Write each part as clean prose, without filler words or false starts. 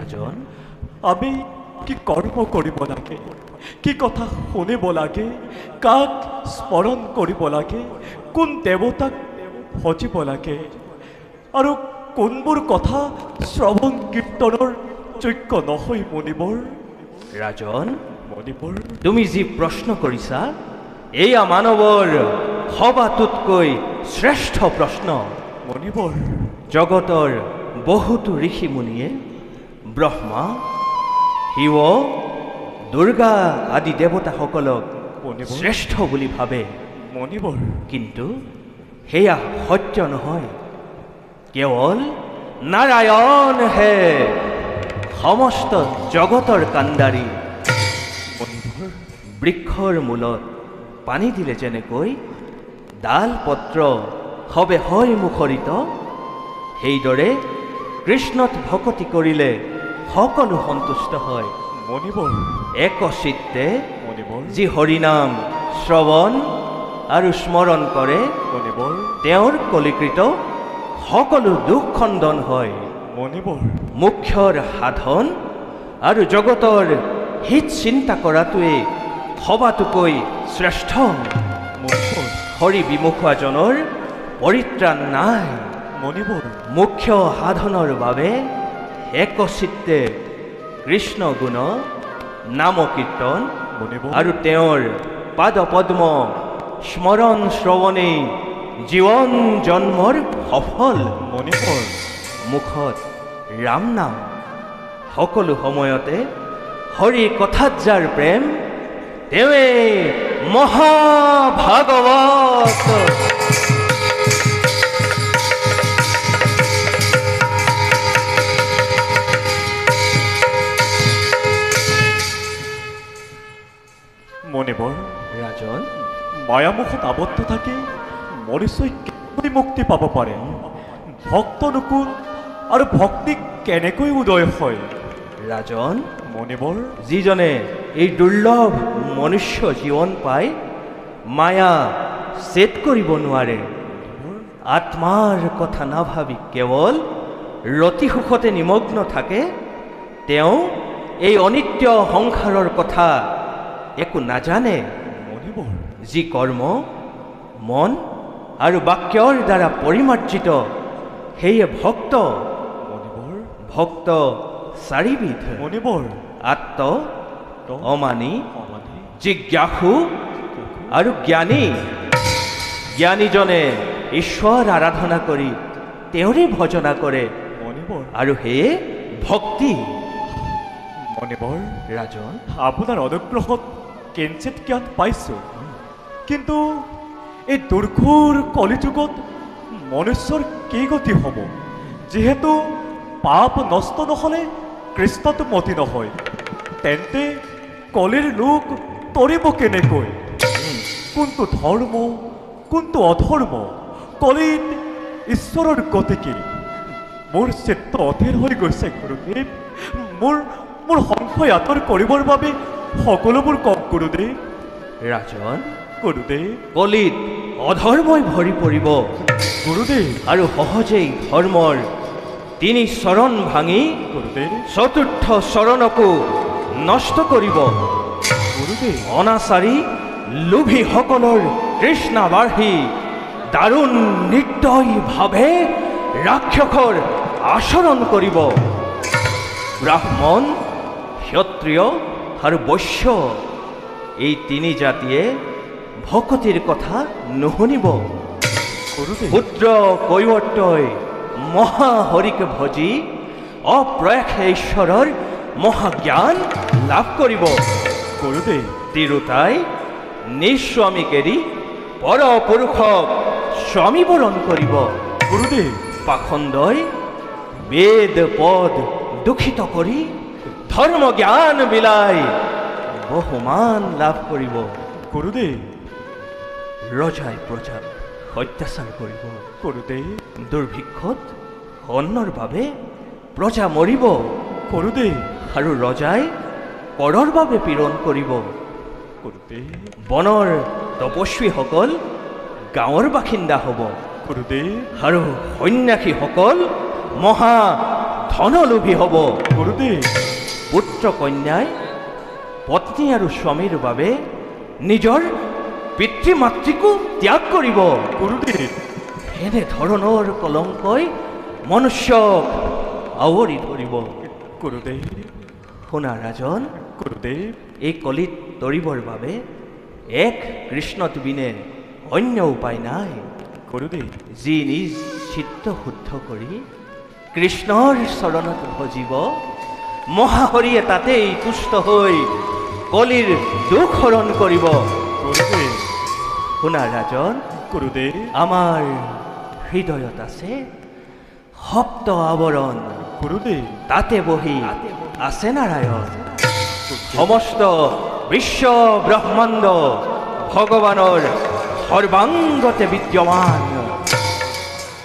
ৰাজন, আমি কি কৰ্ম কৰিব লাগে, কি কথা শুনিব লাগে, কাক স্মৰণ কৰিব লাগে, কোন দেৱতাক ভজিব লাগে আৰু কোনবোৰ কথা শ্ৰৱণ কীৰ্তনৰ যোগ্য নহয় মণিবৰ। ৰাজন, মণিবৰ, তুমি যি প্ৰশ্ন কৰিছা এয়া মানৱৰ সবাতোতকৈ শ্ৰেষ্ঠ প্ৰশ্ন। মণিবৰ, জগতৰ বহুতো ঋষি মুনিয়ে ব্ৰহ্মা, শিৱ, দুৰ্গা আদি দেৱতাসকলক মণিবৰ, শ্ৰেষ্ঠ বুলি ভাবে, মণিবৰ, কিন্তু সেয়া সত্য নহয়। কেৱল নাৰায়ণহে সমস্ত জগতৰ কাণ্ডাৰী। মণিবৰ, বৃক্ষৰ মূলত পানী দিলে যেনেকৈ ডাল পত্ৰ সবে হয় মুখৰিত, সেইদৰে কৃষ্ণত ভকতি কৰিলে সকলো সন্তুষ্ট হয়। মণিবৰ, একচিত্তে মণিবৰ, যি হৰিনাম শ্ৰৱণ আৰু স্মৰণ কৰে মণিবৰ, তেওঁৰ কলিকৃত সকলো দুখ খণ্ডন হয়। মণিবৰ, মুখ্যৰ সাধন আৰু জগতৰ হিত চিন্তা কৰাটোৱে সবাতোকৈ শ্ৰেষ্ঠ। মণিবৰ, হৰি বিমুখজনৰ পৰিত্ৰাণ নাই। মণিবৰ, মুখ্য সাধনৰ বাবে একচিত্তে কৃষ্ণ গুণ নাম কীৰ্তন মণিবৰ, আৰু তেওঁৰ পাদ পদ্ম স্মৰণ শ্ৰৱণেই জীৱন জন্মৰ সফল। মণিবৰ, মুখত ৰাম নাম, সকলো সময়তে হৰি কথাত যাৰ প্ৰেম, তেৱে মহাভাগৱত। মণিবৰ, ৰাজন, মায়ামুখত আবদ্ধ থাকি মনুষ্যই কেনেকৈ মুক্তি পাব পাৰে? ভক্তনুকুল আৰু ভক্তি কেনেকৈ উদয় হয়? ৰাজন, মণিবৰ, যিজনে এই দুৰ্লভ মনুষ্য জীৱন পাই মায়া ছেদ কৰিব নোৱাৰে, আত্মাৰ কথা নাভাবি কেৱল ৰতি সুখতে নিমগ্ন থাকে, তেওঁ এই অনিত্য সংসাৰৰ কথা একো নাজানে। মণিবৰ, যি কৰ্ম মন আৰু বাক্যৰ দ্বাৰা পৰিমাৰ্জিত, সেয়ে ভক্ত। মণিবৰ, ভক্ত চাৰিবিধ: মণিবৰ, আত্ম, অমানি, অমানি, জিজ্ঞাসু আৰু জ্ঞানী। জ্ঞানীজনে ঈশ্বৰ আৰাধনা কৰি তেওঁৰে ভজনা কৰে মণিবৰ, আৰু সেয়ে ভক্তি। মণিবৰ, ৰাজন, আপোনাৰ অনুগ্ৰহত কিঞ্চিত জ্ঞান পাইছোঁ, কিন্তু এই দুৰ্ঘোৰ কলিযুগত মনুষ্যৰ কি গতি হ'ব? যিহেতু পাপ নষ্ট নহ'লে কৃষ্ণটো মতি নহয়, তেন্তে কলিৰ লোক তৰিব কেনেকৈ? কোনটো ধৰ্ম, কোনটো অধৰ্ম? কলিত ঈশ্বৰৰ গতি কি? মোৰ চিত্ত অধীৰ হৈ গৈছে গুৰুদেৱ। মোৰ সংশয় আঁতৰ কৰিবৰ বাবে সকলোবোৰ কওক গুৰুদেৱ। ৰাজন, গুৰুদেৱ, কলিত অধৰ্মই ভৰি পৰিব গুৰুদেৱ, আৰু সহজেই ধৰ্মৰ তিনি চৰণ ভাঙি গুৰুদেৱ, চতুৰ্থ চৰণকো নষ্ট কৰিব। গুৰুদেৱ, অনাচাৰী লোভীসকলৰ তৃষ্ণা বাঢ়ি দাৰুণ নিৰ্দয়ভাৱে ৰাক্ষসৰ আচৰণ কৰিব। ব্ৰাহ্মণ, ক্ষত্ৰিয় আৰু বৈশ্য এই তিনি জাতিয়ে ভকতিৰ কথা নুশুনিব। গুৰুদেৱ, পুত্ৰ কৈৱৰ্তই মহাহৰিক ভজি অপ্ৰয়াসে ঈশ্বৰৰ মহাজ্ঞান লাভ কৰিব। গুৰুদেৱ, তিৰোতাই নিঃস্বামীক এৰি পৰপুৰুষক স্বামী বৰণ কৰিব। গুৰুদেৱ, পাখণ্ডই বেদ পদ দূষিত কৰি ধৰ্ম জ্ঞান বিলাই বহুমান লাভ কৰিব। গুৰুদেৱ, ৰজাই প্ৰজাক অত্যাচাৰ কৰিব। গুৰুদেৱ, দুৰ্ভিক্ষত অন্নৰ বাবে প্ৰজা মৰিব গুৰুদেৱ, আৰু ৰজাই কৰৰ বাবে পীড়ন কৰিব। গুৰুদেৱ, বনৰ তপস্বীসকল গাঁৱৰ বাসিন্দা হ'ব গুৰুদেৱ, আৰু সন্যাসীসকল মহা ধনলোভী হ'ব। গুৰুদেৱ পুত্ৰ কন্যাই পত্নী আৰু স্বামীৰ বাবে নিজৰ পিতৃ মাতৃকো ত্যাগ কৰিব। গুৰুদেৱ এনে ধৰণৰ কলংকই মনুষ্যক আৱৰি ধৰিব। গুৰুদেৱ শুনা ৰাজন, গুৰুদেৱ এই কলিত তৰিবৰ বাবে এক কৃষ্ণত বিনে অন্য উপায় নাই। গুৰুদেৱ যি নিজ চিত্ত শুদ্ধ কৰি কৃষ্ণৰ চৰণত ভজিব, মহাহৰিয়ে তাতেই তুষ্ট হৈ কলিৰ দুখ হৰণ কৰিব। গুৰুদেৱ শুনা ৰাজন, গুৰুদেৱ আমাৰ হৃদয়ত আছে সপ্ত আৱৰণ, গুৰুদেৱ তাতে বহি আছে নাৰায়ণ। সমস্ত বিশ্ব ব্ৰহ্মাণ্ড ভগৱানৰ সৰ্বাংগতে বিদ্যমান।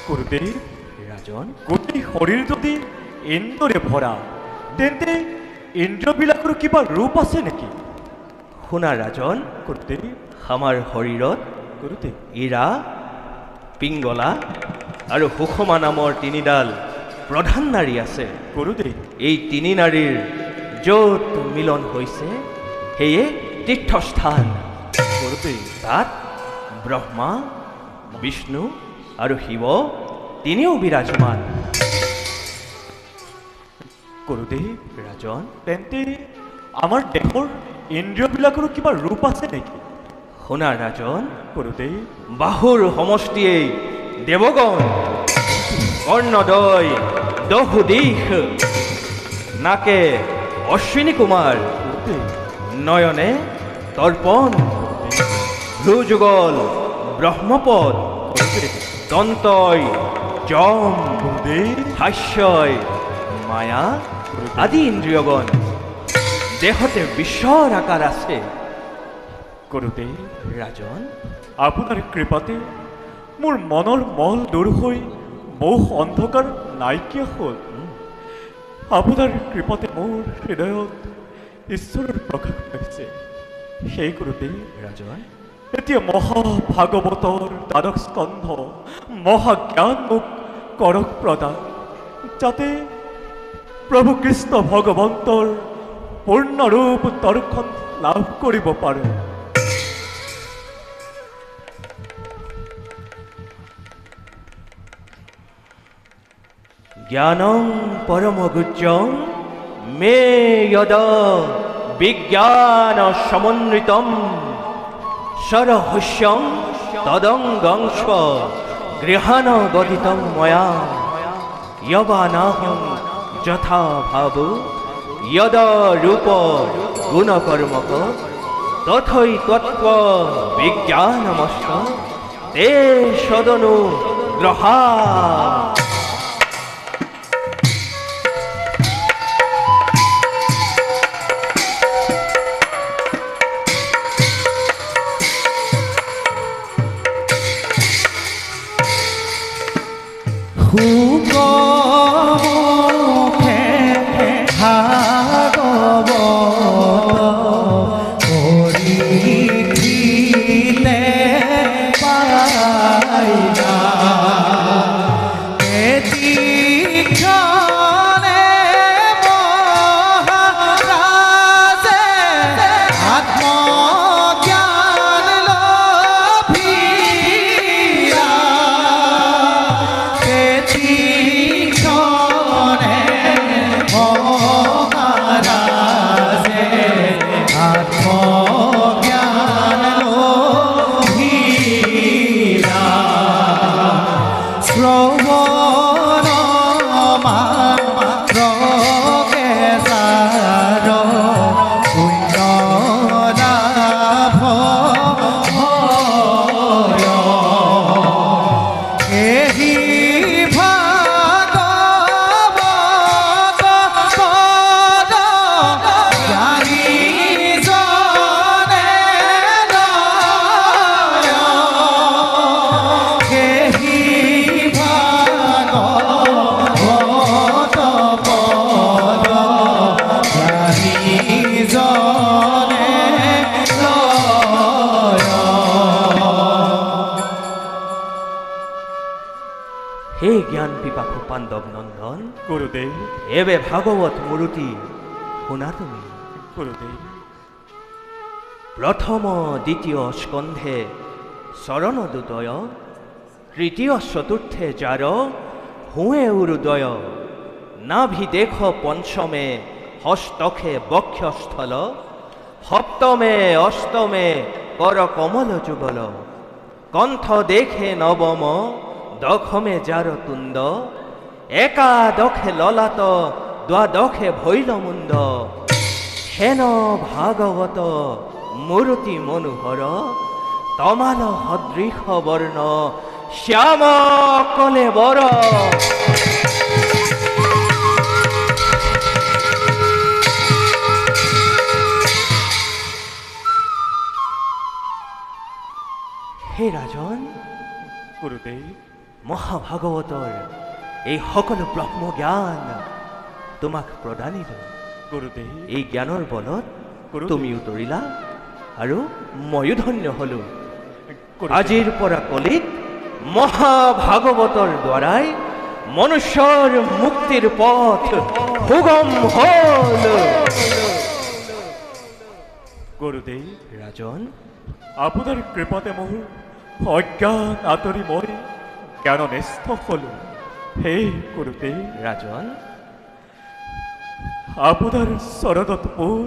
গুৰুদেৱ ৰাজন, গোটেই শৰীৰ যদি ইন্দ্ৰৰে ভৰা, তেন্তে ইন্দ্ৰবিলাকৰ কিবা ৰূপ আছে নেকি? শুনা ৰাজন, গুৰুদেৱ আমাৰ শৰীৰত গুৰুদেৱ ইৰা, পিংগলা আৰু সুষমা নামৰ তিনিডাল প্ৰধান নাৰী আছে। গুৰুদেৱ এই তিনি নাৰীৰ য'ত মিলন হৈছে সেয়ে তীৰ্থস্থান। গুৰুদেৱ তাত ব্ৰহ্মা, বিষ্ণু আৰু শিৱ তিনিও বিৰাজমান। গুৰুদেৱ ৰাজন, তেন্তে আমাৰ দেহৰ ইন্দ্ৰিয়বিলাকৰো কিবা ৰূপ আছে নেকি? শুনা ৰাজন, গুৰুদেৱ বাহুৰ সমষ্টিয়েই দেৱগণ, কৰ্ণদয় দহু দিশ, নাকে অশ্বিনী কুমাৰ, গুৰুদেৱ নয়নে তৰ্পণ, ভ্ৰুযুগল ব্ৰহ্মপদ, গুৰুদেৱ দন্তই যম, গুৰুদেৱ হাস্যই মায়া আদি ইন্দ্ৰিয়গণ দেহতে বিশ্বৰ আকাৰ আছে। গুৰুদেৱ ৰাজন, আপোনাৰ কৃপাতে মোৰ মনৰ মল দূৰ হৈ বহু অন্ধকাৰ নাইকিয়া হ'ল। আপোনাৰ কৃপাতে মোৰ হৃদয়ত ঈশ্বৰৰ প্ৰকাশ পাইছে। সেই গুৰুদেৱ ৰাজন, এতিয়া মহাভাগৱতৰ দ্বাদশ স্কন্ধ মহাজ্ঞান মোক কৰক প্ৰদান, যাতে প্ৰভু কৃষ্ণ ভগৱন্তৰ পূৰ্ণৰূপ দৰ্শন লাভ কৰিব পাৰোঁ। জ্ঞানং পৰমগুহ্যং মে যদ বিজ্ঞান সমন্বিতম সরহস্যং তদঙ্গংশ গৃহাণ গদিতং ময়া যবানাহং যথা ভাব যদ রূপ গুণকর্মক তথৈ তত্ত্ব বিজ্ঞানমস্ত তে সদনু গ্রহা। বিপাকু পাণ্ডৱ নন্দন গুৰুদেৱ এবে ভাগৱত মূৰ্তি শুনা তুমি গুৰুদেৱ প্ৰথম দ্বিতীয় স্কন্ধে চৰণ দুদয় তৃতীয় চতুৰ্থে যাৰ হুঁৱে উৰুদয় নাভি দেখ পঞ্চমে হস্তখে বক্ষস্থল সপ্তমে অষ্টমে কর কমল যুগল কণ্ঠ দেখে নবম দখমে যার তুণ্ড একাদশে ললাট দ্বাদশে ভৈলমুণ্ড হেন ভাগৱত মূৰ্তি মনোহৰ তমাল সদৃশ বৰ্ণ শ্যাম কলে বৰ হে ৰাজন গুৰুদেৱ মহাভাগৱতৰ এই সকলো ব্ৰহ্ম জ্ঞান তোমাক প্ৰদানিলো গুৰুদেৱ এই জ্ঞানৰ বলত গুৰুদেৱ। তুমি উতৰিলা আৰু ময়ো ধন্য হলো গুৰুদেৱ। আজিৰ পৰা কলিত মহাভাগৱতৰ দ্বাৰাই মনুষ্যৰ মুক্তিৰ পথ সুগম হল গুৰুদেৱ ৰাজন আপোনাৰ কৃপাতে মোৰ অজ্ঞান আঁতৰি মই জ্ঞাননিষ্ঠ হলো হে গুৰুদেৱ ৰাজন আপোনাৰ চৰণত মোৰ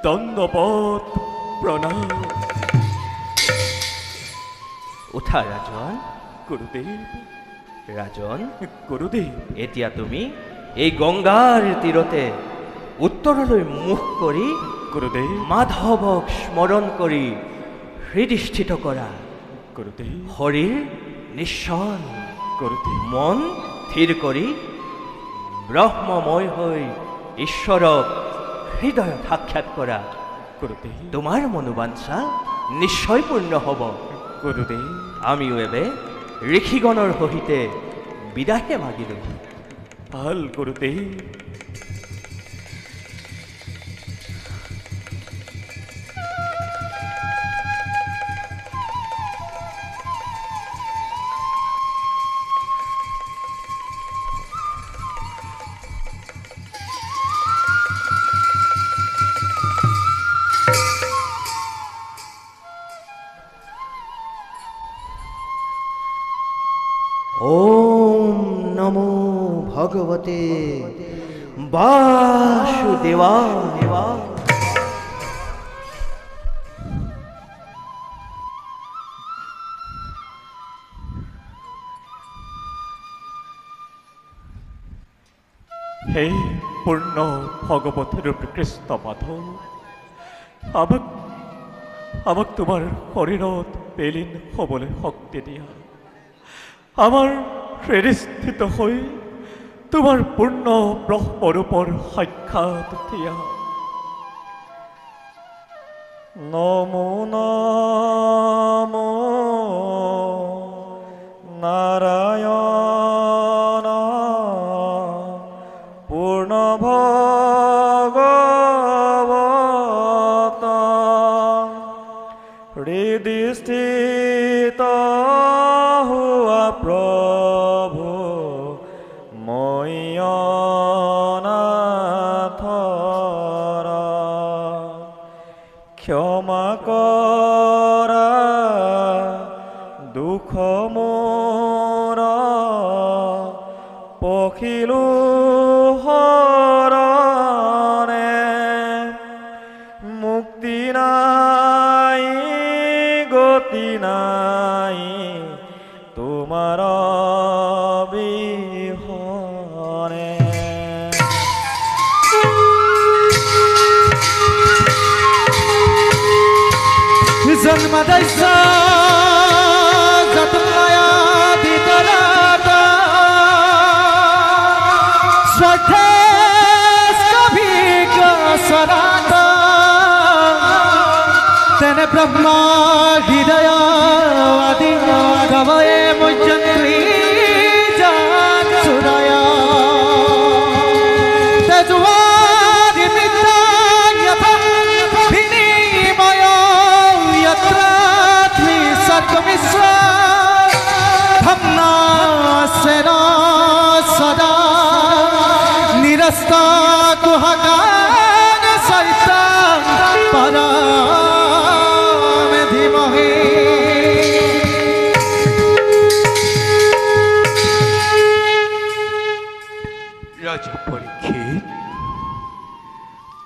দণ্ডবত প্ৰণাম উঠা ৰাজন গুৰুদেৱ ৰাজন গুৰুদেৱ এতিয়া তুমি এই গংগাৰ তীৰতে উত্তৰলৈ মুখ কৰি গুৰুদেৱ মাধৱক স্মৰণ কৰি হৃদস্থিত কৰা গুৰুদেৱ শৰীৰ নিশ্চল গুৰুদেৱ মন স্থিৰ কৰি ব্ৰহ্মময় হৈ ঈশ্বৰক হৃদয়ত সাক্ষাৎ কৰা গুৰুদেৱ তোমাৰ মনোবাঞ্ছা নিশ্চয় পূৰ্ণ হ'ব গুৰুদেৱ আমিও এবে ঋষিগণৰ সহিতে বিদাহে মাগিলো ভাল গুৰুদেৱ ওম নমো ভগবতে বাসুদেবায় হে পূৰ্ণ ভগৱত ৰূপ কৃষ্ণ মাধৱ আমাক তোমাৰ শৰীৰত বেলীন হ'বলৈ শক্তি দিয়া আমাৰ হৃদস্থিত হৈ তোমাৰ পূৰ্ণ ব্ৰহ্মৰূপৰ সাক্ষাৎ দিয়া নমো নমো নাৰায়ণ পূৰ্ণ ভগৱত হৃদস্থিত হোৱা প্ৰভু ময়নাথৰ ক্ষমা কৰা দুখ মোৰ পখিলো হৰণে মুক্তি নাই গতি নাই তোমাৰ বিহনে জন্মদস্য যতনয়া বিতরাতা শ্রদ্ধেস্কভিক সরাতা তেনে ব্রহ্মা হৃদয় আদি গবয়ে মুজন্ত্রী জান সুদয়া তেজুয়াদি মিত্রা যথা বিনিময় यत्र त्रिसर्गमिश्र धम्ना सेना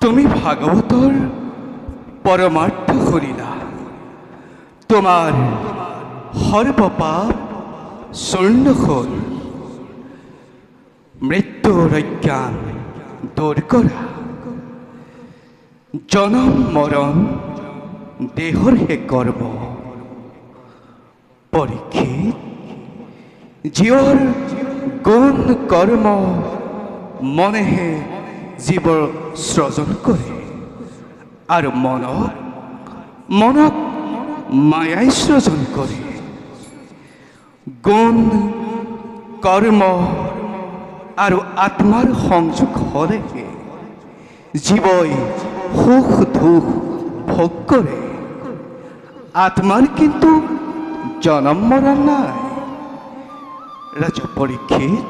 তুমি ভাগবতর পরমার্থ করিলা, তোমার সর্বপাপ শূন্য হল, মৃত্যুর অজ্ঞান দূর করা, জনম মরণ দেহর হে কর্ম। পরীক্ষিত, জীবর গুণ কর্ম মনে হে জীব সৃজন করে, আর মনক মায়াই সৃজন করে। গুণ কর্ম আর আত্মার সংযোগ হলে জীবই সুখ দুঃখ ভোগ করে। আত্মার কিন্তু জনম মরণ নাই। রাজা পরীক্ষিত,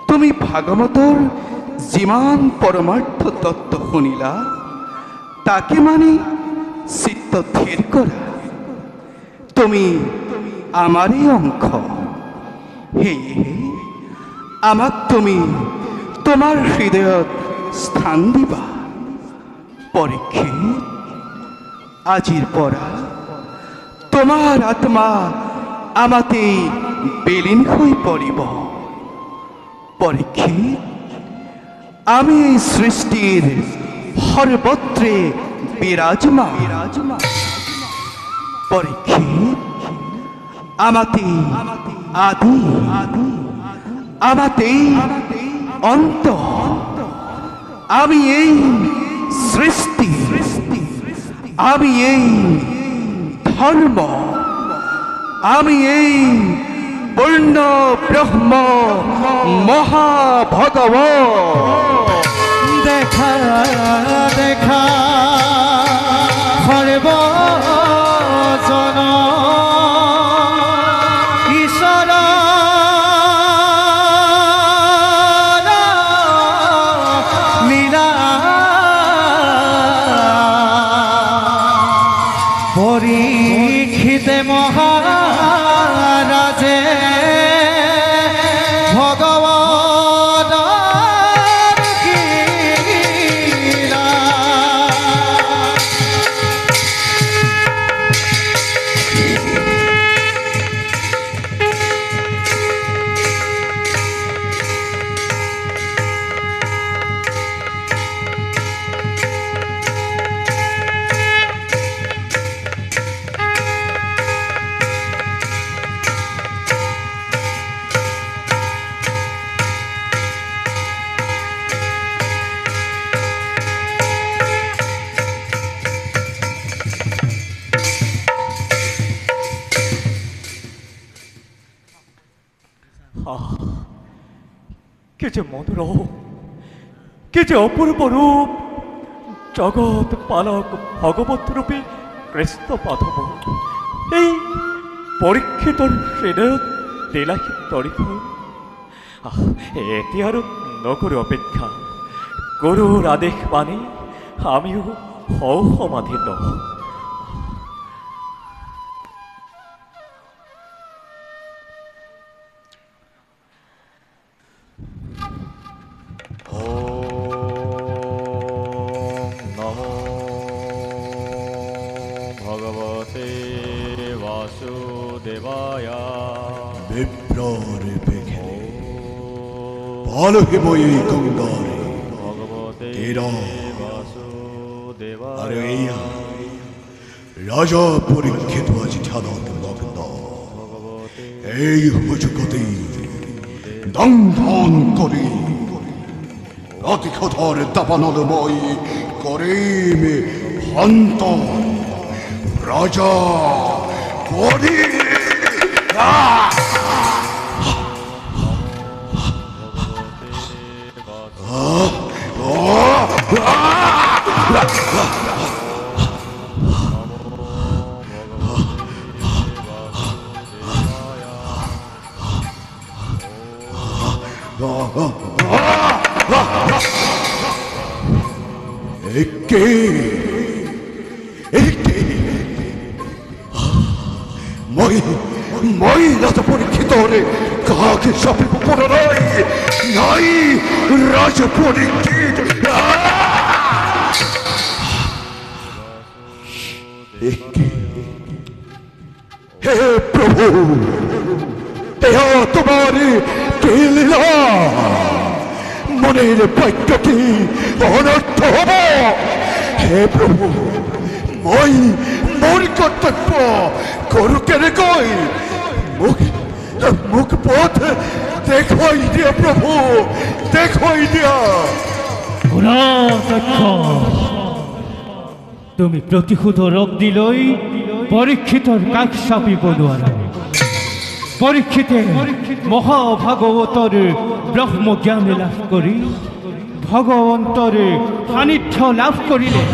তুমি ভাগবতর যিমান পরমার্থ তত্ত্ব শুনিলা তাকে মানে চিত্ত স্থির করা। তুমি আমারই অংশ, সেয়ে আমাক তুমি তোমার হৃদয়ত স্থান দিবা। পরীক্ষিত, আজিৰ পৰা তোমাৰ আত্মা আমাতে বিলীন হৈ পৰিব। পরীক্ষিত, আমি এই সৃষ্টির সর্বত্রে বিরাজমান। পরীক্ষিত, আমাতে আদি, আমাতে অন্ত। আমি এই সৃষ্টি, আমি এই ধর্ম, আমি এই পূর্ণ ব্রহ্ম মহাভগবান। দেখা দেখা সর্বজন ঈশ্বর লীলা পরীক্ষিতে মহারাজে ভগবান কে যে মনোরম, কে যে অপূর্ব রূপ! জগৎ পালক ভগবত রূপে কৃষ্ণ পাথব এই পরীক্ষিতর হৃদয়ত লীলাহী তরিফ। এটি আৰু নকৰো অপেক্ষা। গুৰুৰ আদেশ মানি আমিও হওঁ সমাধিত। রাজা পরীক্ষিত আজি ধ্যানত মগ্ন, এই হুজুকতে দংধন করি প্রতিক্ষতর দাবানলময় করিমে হন্ত রাজা করি। মই রাজা পরীক্ষিত কাকে চাপিব পড়া নাই রাজা পরীক্ষিত। একে হে প্রভু এয়া তোমার কি লীলা মনের বাক্য কি অনর্থ হব হে প্রভু মই মোর কর্তব্য করুকে রে কই মুখ মুখ পথ দেখাই দিয়া প্রভু দেখাই দিয়া তুমি প্রতিশোধ রোগ দিলই পরীক্ষিতর কাক সাপিব নোৱাৰা পরীক্ষিতে মহাভাগবতর ব্রহ্মজ্ঞান লাভ করি ভগবন্তর সান্নিধ্য লাভ করিলে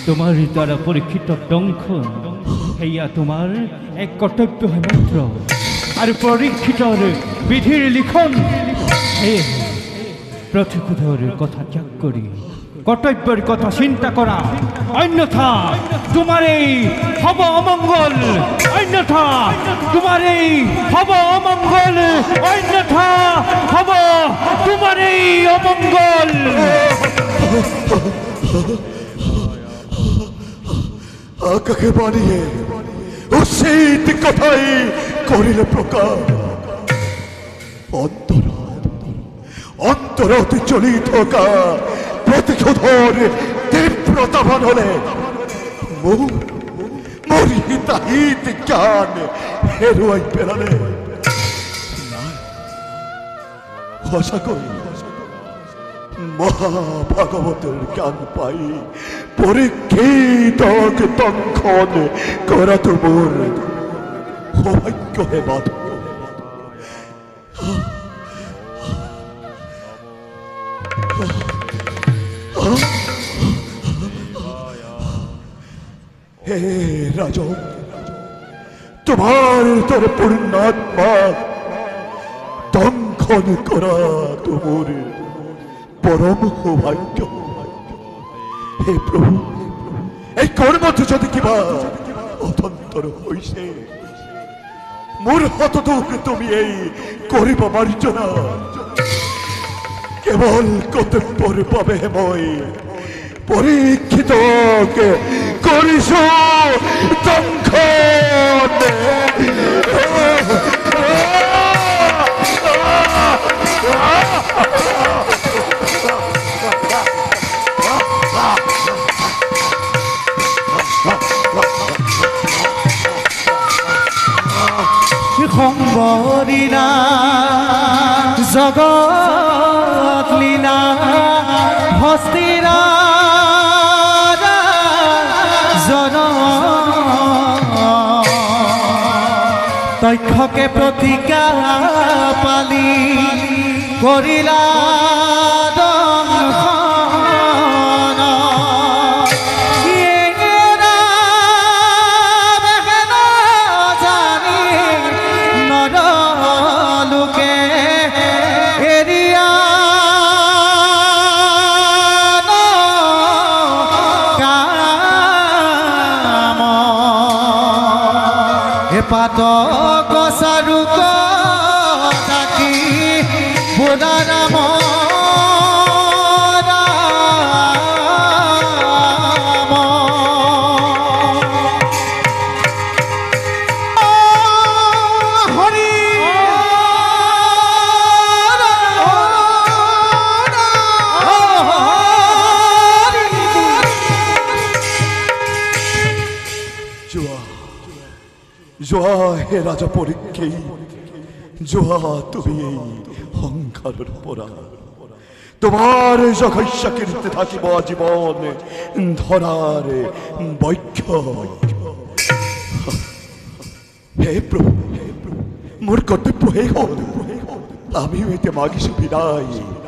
তোমার দ্বারা পরীক্ষিত দংশন সেয়া তোমার এক কর্তব্য হে মাত্র আর পরীক্ষিতর বিধির লিখন প্রতিশোধর কথা ত্যাগ করি কর্তব্যের কথা চিন্তা করা অন্যথা তোমার এই হব অমঙ্গল অন্যথা তোমার এই হব অমঙ্গল অন্যথা হব তোমার এই অমঙ্গল আকাকে বানিয়ে উচিত কথাই করিলে প্রকাশ অন্তরতে চলি থকা প্রতিশোধর তীব্রতা হলে মোর হিতাহিত জ্ঞান হেরুয়াই পেলালে সঁচাকৈ মহাভাগবতের জ্ঞান পাই পরীক্ষিত দংশন করা তো মোর সৌভাগ্য হে মাধব হে রাজন তোমার তোর পূর্ণাত্মা দংশন করা তোমার পরম সৌভাগ্য হে প্রভু এই কর্মটো যদি কিবা অতন্তৰ হৈছে মোৰ হতদোষ তুমি এই কৰিব পাৰিছ না কেৱল কৰ্তব্যৰ বাবে মই পৰীক্ষিতকে কৰিছো দংশন সম্বলীলা জগত লীলা হস্তিৰা জন তক্ষকে প্ৰতিজ্ঞা পালি কৰিলা পাত কচাৰু কাকি বুঢ়া ৰাম হৰি যোৱা হে ৰাজা পৰীক্ষী যোৱা তুমি এই সংসাৰৰ পৰা তোমাৰ যশস্য কীৰ্তি থাকিব জীৱন ধৰাৰ বক্ষ হে প্ৰভু মোৰ কৰ্তব্য শেষ হ'ল আমিও এতিয়া মাগিছো বিদায়